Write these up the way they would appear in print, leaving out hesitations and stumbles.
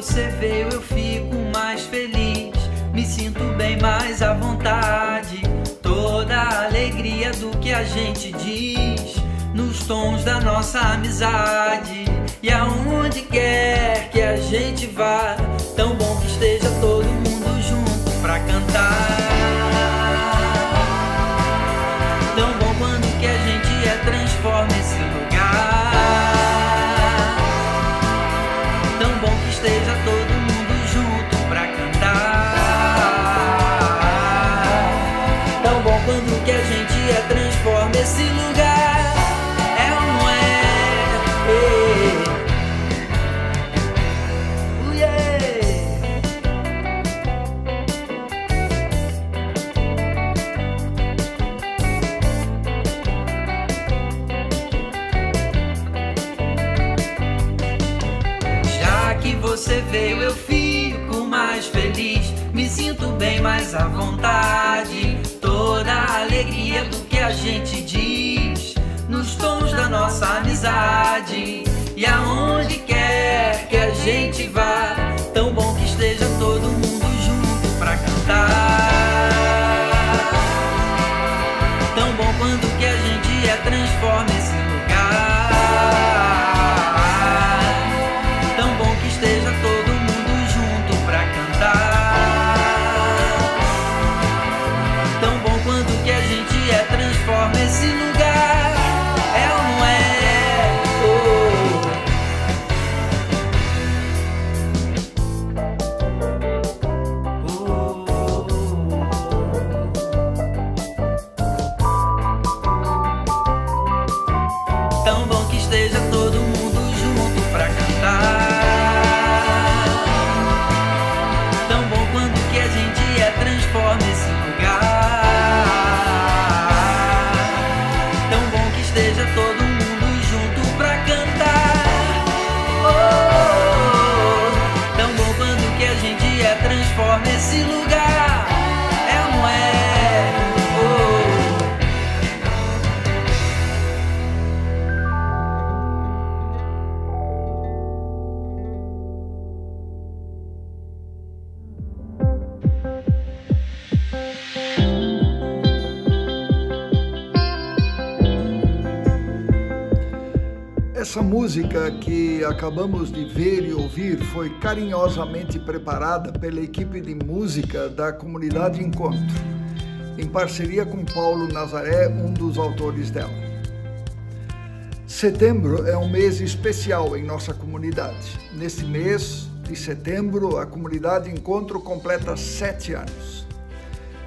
você veio eu fico mais feliz, me sinto bem mais à vontade. Toda a alegria do que a gente diz, nos tons da nossa amizade. E aonde quer que a gente vá, tão bom que esteja todo mundo junto pra cantar. Tão bom quando que a gente transforma esse lugar. Tão bom que esteja todo mundo junto pra cantar. Tão bom quando que a gente transforma esse lugar. É ou não é? Você veio, eu fico mais feliz, me sinto bem mais à vontade. Toda a alegria do que a gente diz, nos tons da nossa amizade. E aonde quer que a gente vá, tão bom que esteja todo mundo junto pra cantar. Tão bom quando que a gente transforma esse lugar. Esteja todo mundo junto pra cantar. Tão bom quando que a gente transforma esse lugar. É ou não é? Tão bom que esteja todo mundo junto pra cantar. Transforma esse lugar. Tão bom que esteja todo mundo junto pra cantar. Oh, tão bom quando que a gente transforma esse lugar. É ou não é? Essa música que acabamos de ver e ouvir foi carinhosamente preparada pela equipe de música da Comunidade Encontro, em parceria com Paulo Nazaré, um dos autores dela. Setembro é um mês especial em nossa comunidade. Neste mês de setembro, a Comunidade Encontro completa 7 anos.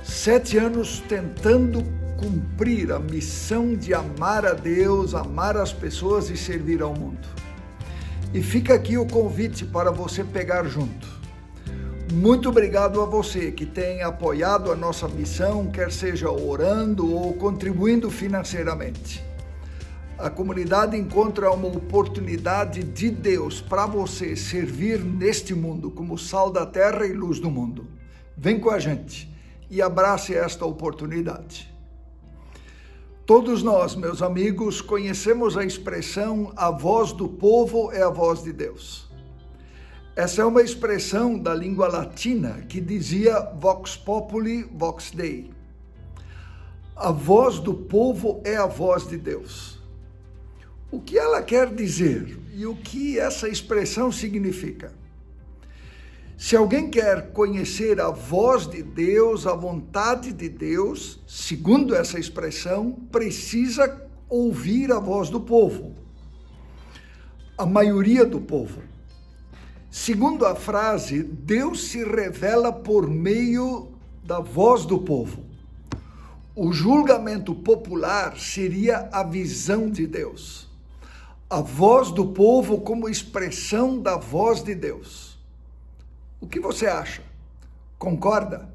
7 anos tentando cumprir a missão de amar a Deus, amar as pessoas e servir ao mundo. E fica aqui o convite para você pegar junto. Muito obrigado a você que tem apoiado a nossa missão, quer seja orando ou contribuindo financeiramente. A Comunidade Encontra uma oportunidade de Deus para você servir neste mundo como sal da terra e luz do mundo. Vem com a gente e abrace esta oportunidade. Todos nós, meus amigos, conhecemos a expressão "a voz do povo é a voz de Deus". Essa é uma expressão da língua latina que dizia vox populi, vox Dei. A voz do povo é a voz de Deus. O que ela quer dizer e o que essa expressão significa? Se alguém quer conhecer a voz de Deus, a vontade de Deus, segundo essa expressão, precisa ouvir a voz do povo. A maioria do povo. Segundo a frase, Deus se revela por meio da voz do povo. O julgamento popular seria a visão de Deus. A voz do povo como expressão da voz de Deus. O que você acha? Concorda?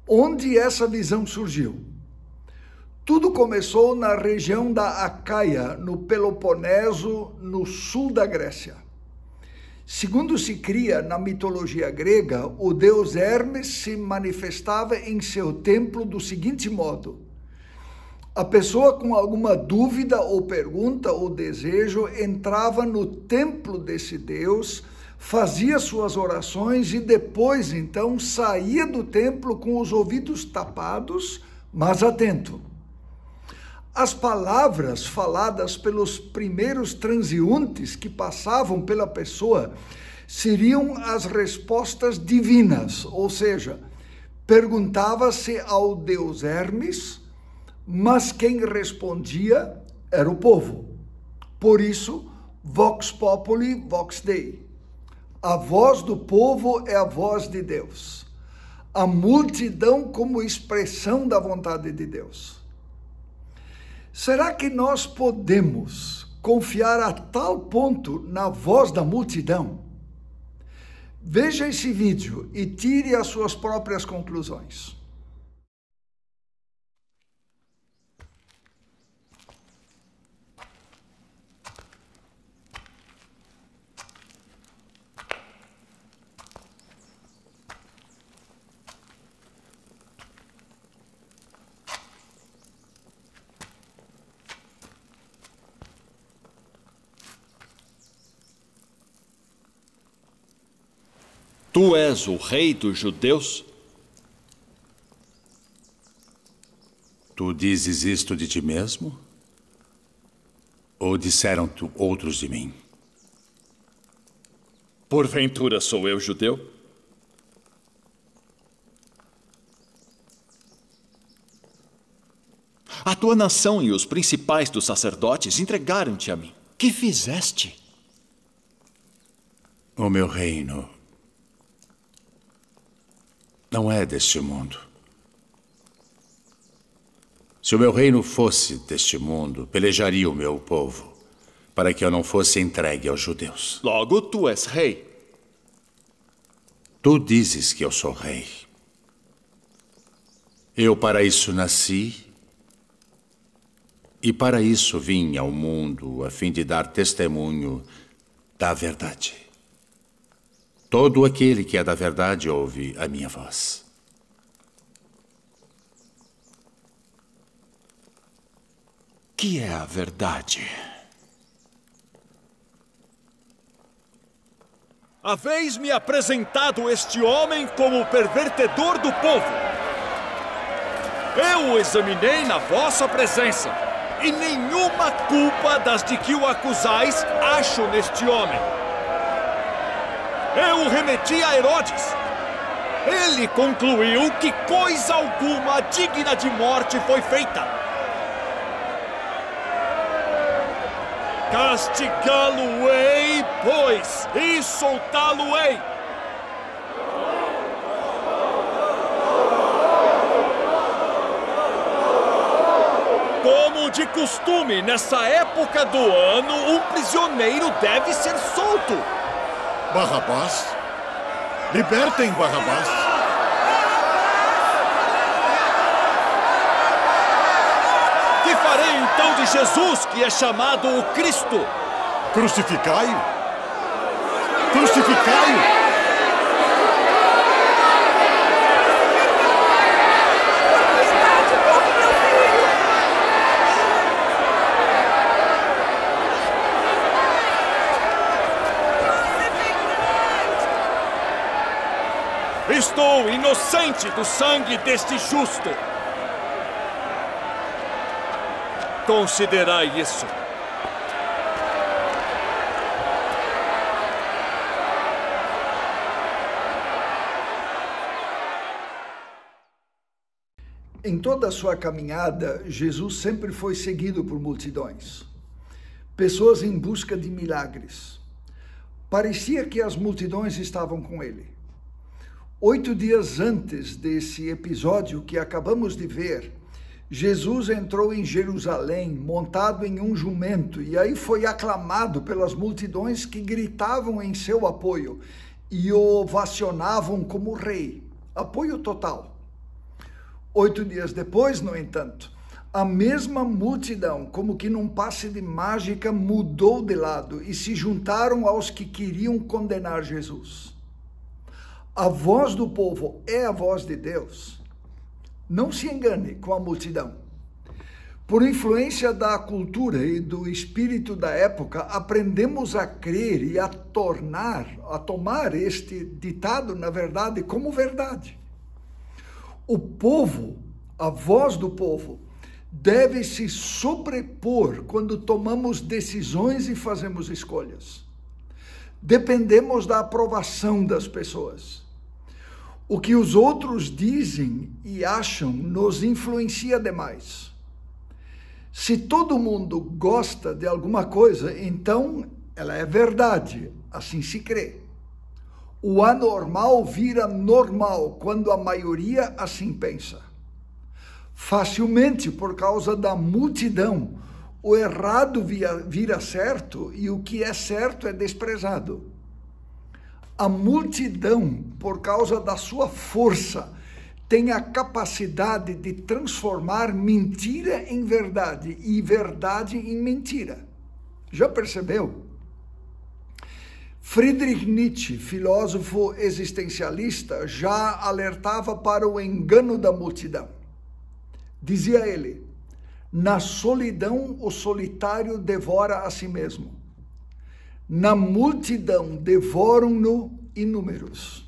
Onde essa visão surgiu? Tudo começou na região da Acaia, no Peloponeso, no sul da Grécia. Segundo se cria na mitologia grega, o deus Hermes se manifestava em seu templo do seguinte modo: a pessoa com alguma dúvida ou pergunta ou desejo entrava no templo desse deus, fazia suas orações e depois, então, saía do templo com os ouvidos tapados, mas atento. As palavras faladas pelos primeiros transeuntes que passavam pela pessoa seriam as respostas divinas, ou seja, perguntava-se ao deus Hermes, mas quem respondia era o povo. Por isso, Vox Populi, Vox Dei. A voz do povo é a voz de Deus. A multidão como expressão da vontade de Deus. Será que nós podemos confiar a tal ponto na voz da multidão? Veja esse vídeo e tire as suas próprias conclusões. Tu és o rei dos judeus? Tu dizes isto de ti mesmo? Ou disseram-te outros de mim? Porventura sou eu judeu? A tua nação e os principais dos sacerdotes entregaram-te a mim. Que fizeste? O meu reino não é deste mundo. Se o meu reino fosse deste mundo, pelejaria o meu povo, para que eu não fosse entregue aos judeus. Logo, tu és rei. Tu dizes que eu sou rei. Eu para isso nasci, e para isso vim ao mundo, a fim de dar testemunho da verdade. Todo aquele que é da verdade ouve a minha voz. Que é a verdade? Haveis-me apresentado este homem como o pervertedor do povo. Eu o examinei na vossa presença, e nenhuma culpa das de que o acusais acho neste homem. Eu o remeti a Herodes. Ele concluiu que coisa alguma digna de morte foi feita. Castigá-lo-ei, pois, e soltá-lo-ei. Como de costume, nessa época do ano, um prisioneiro deve ser solto. Barrabás? Libertem Barrabás! Que farei então de Jesus, que é chamado o Cristo? Crucificai-o! Crucificai-o! Estou inocente do sangue deste justo. Considerai isso. Em toda a sua caminhada, Jesus sempre foi seguido por multidões. Pessoas em busca de milagres. Parecia que as multidões estavam com ele. 8 dias antes desse episódio que acabamos de ver, Jesus entrou em Jerusalém montado em um jumento e aí foi aclamado pelas multidões que gritavam em seu apoio e o ovacionavam como rei. Apoio total. 8 dias depois, no entanto, a mesma multidão, como que num passe de mágica, mudou de lado e se juntaram aos que queriam condenar Jesus. A voz do povo é a voz de Deus. Não se engane com a multidão. Por influência da cultura e do espírito da época, aprendemos a crer e a tomar este ditado, na verdade, como verdade. O povo, a voz do povo, deve se sobrepor quando tomamos decisões e fazemos escolhas. Dependemos da aprovação das pessoas. O que os outros dizem e acham nos influencia demais. Se todo mundo gosta de alguma coisa, então ela é verdade, assim se crê. O anormal vira normal quando a maioria assim pensa. Facilmente, por causa da multidão, o errado vira certo e o que é certo é desprezado. A multidão, por causa da sua força, tem a capacidade de transformar mentira em verdade e verdade em mentira. Já percebeu? Friedrich Nietzsche, filósofo existencialista, já alertava para o engano da multidão. Dizia ele: na solidão o solitário devora a si mesmo. Na multidão devoram-no inúmeros.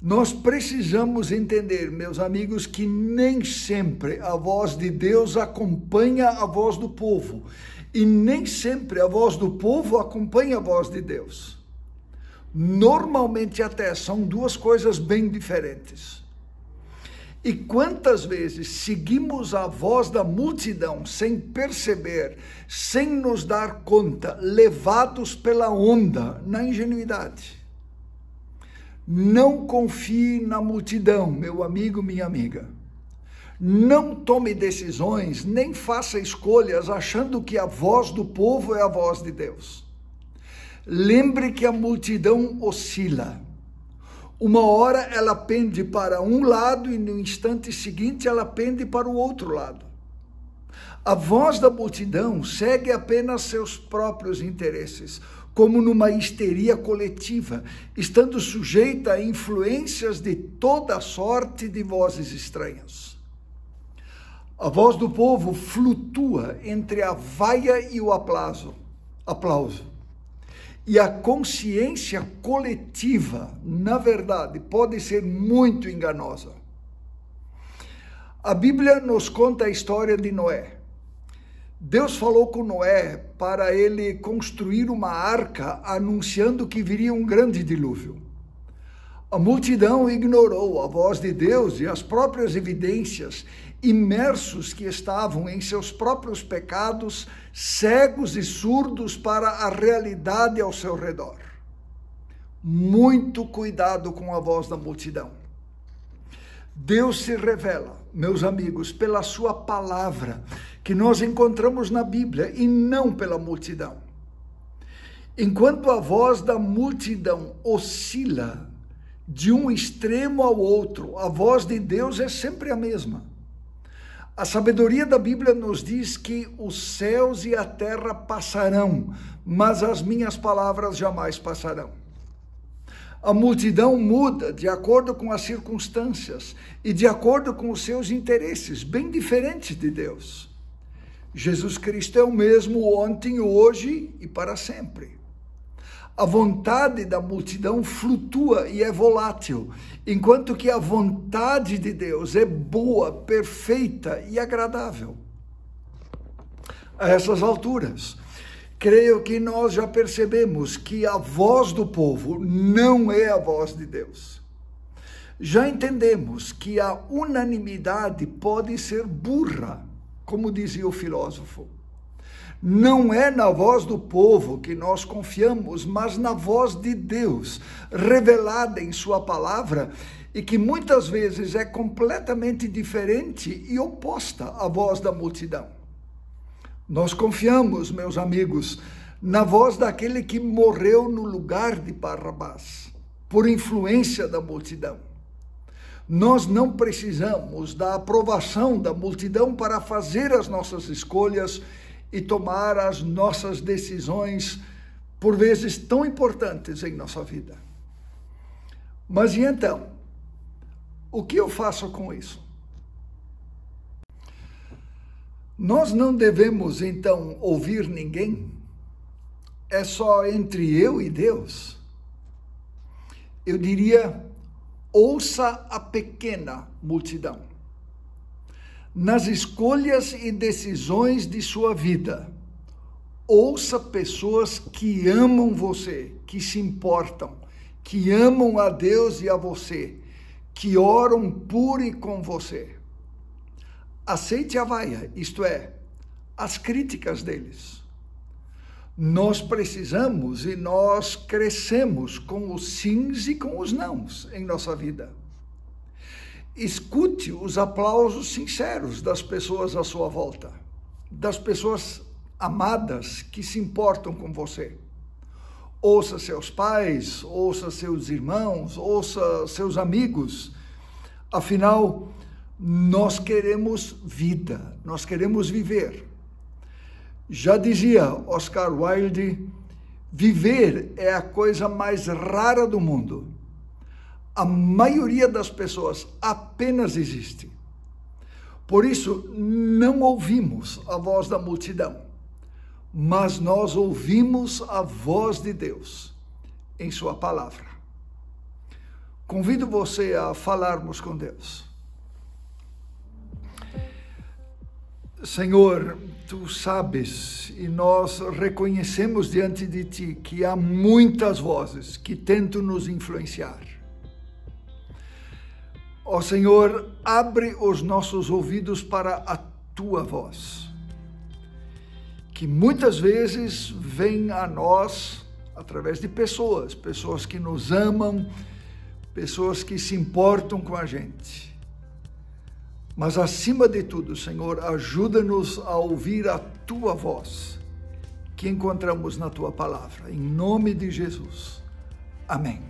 Nós precisamos entender, meus amigos, que nem sempre a voz de Deus acompanha a voz do povo. E nem sempre a voz do povo acompanha a voz de Deus. Normalmente até são duas coisas bem diferentes. E quantas vezes seguimos a voz da multidão sem perceber, sem nos dar conta, levados pela onda, na ingenuidade? Não confie na multidão, meu amigo, minha amiga. Não tome decisões, nem faça escolhas achando que a voz do povo é a voz de Deus. Lembre que a multidão oscila. Uma hora ela pende para um lado e no instante seguinte ela pende para o outro lado. A voz da multidão segue apenas seus próprios interesses, como numa histeria coletiva, estando sujeita a influências de toda sorte de vozes estranhas. A voz do povo flutua entre a vaia e o aplauso. E a consciência coletiva, na verdade, pode ser muito enganosa. A Bíblia nos conta a história de Noé. Deus falou com Noé para ele construir uma arca, anunciando que viria um grande dilúvio. A multidão ignorou a voz de Deus e as próprias evidências, imersos que estavam em seus próprios pecados, cegos e surdos para a realidade ao seu redor. Muito cuidado com a voz da multidão. Deus se revela, meus amigos, pela sua palavra, que nós encontramos na Bíblia, e não pela multidão. Enquanto a voz da multidão oscila de um extremo ao outro, a voz de Deus é sempre a mesma. A sabedoria da Bíblia nos diz que os céus e a terra passarão, mas as minhas palavras jamais passarão. A multidão muda de acordo com as circunstâncias e de acordo com os seus interesses, bem diferentes de Deus. Jesus Cristo é o mesmo ontem, hoje e para sempre. A vontade da multidão flutua e é volátil, enquanto que a vontade de Deus é boa, perfeita e agradável. A essas alturas, creio que nós já percebemos que a voz do povo não é a voz de Deus. Já entendemos que a unanimidade pode ser burra, como dizia o filósofo. Não é na voz do povo que nós confiamos, mas na voz de Deus, revelada em sua palavra, e que muitas vezes é completamente diferente e oposta à voz da multidão. Nós confiamos, meus amigos, na voz daquele que morreu no lugar de Barrabás, por influência da multidão. Nós não precisamos da aprovação da multidão para fazer as nossas escolhas e tomar as nossas decisões, por vezes tão importantes em nossa vida. Mas e então? O que eu faço com isso? Nós não devemos, então, ouvir ninguém? É só entre eu e Deus? Eu diria, ouça a pequena multidão. Nas escolhas e decisões de sua vida, ouça pessoas que amam você, que se importam, que amam a Deus e a você, que oram por e com você. Aceite a vaia, isto é, as críticas deles. Nós precisamos e nós crescemos com os sims e com os nãos em nossa vida. Escute os aplausos sinceros das pessoas à sua volta, das pessoas amadas que se importam com você. Ouça seus pais, ouça seus irmãos, ouça seus amigos. Afinal, nós queremos vida, nós queremos viver. Já dizia Oscar Wilde, viver é a coisa mais rara do mundo. A maioria das pessoas apenas existe. Por isso, não ouvimos a voz da multidão, mas nós ouvimos a voz de Deus em sua palavra. Convido você a falarmos com Deus. Senhor, Tu sabes e nós reconhecemos diante de Ti que há muitas vozes que tentam nos influenciar. Ó Senhor, abre os nossos ouvidos para a Tua voz, que muitas vezes vem a nós através de pessoas que nos amam, pessoas que se importam com a gente. Mas acima de tudo, Senhor, ajuda-nos a ouvir a Tua voz, que encontramos na Tua palavra. Em nome de Jesus. Amém.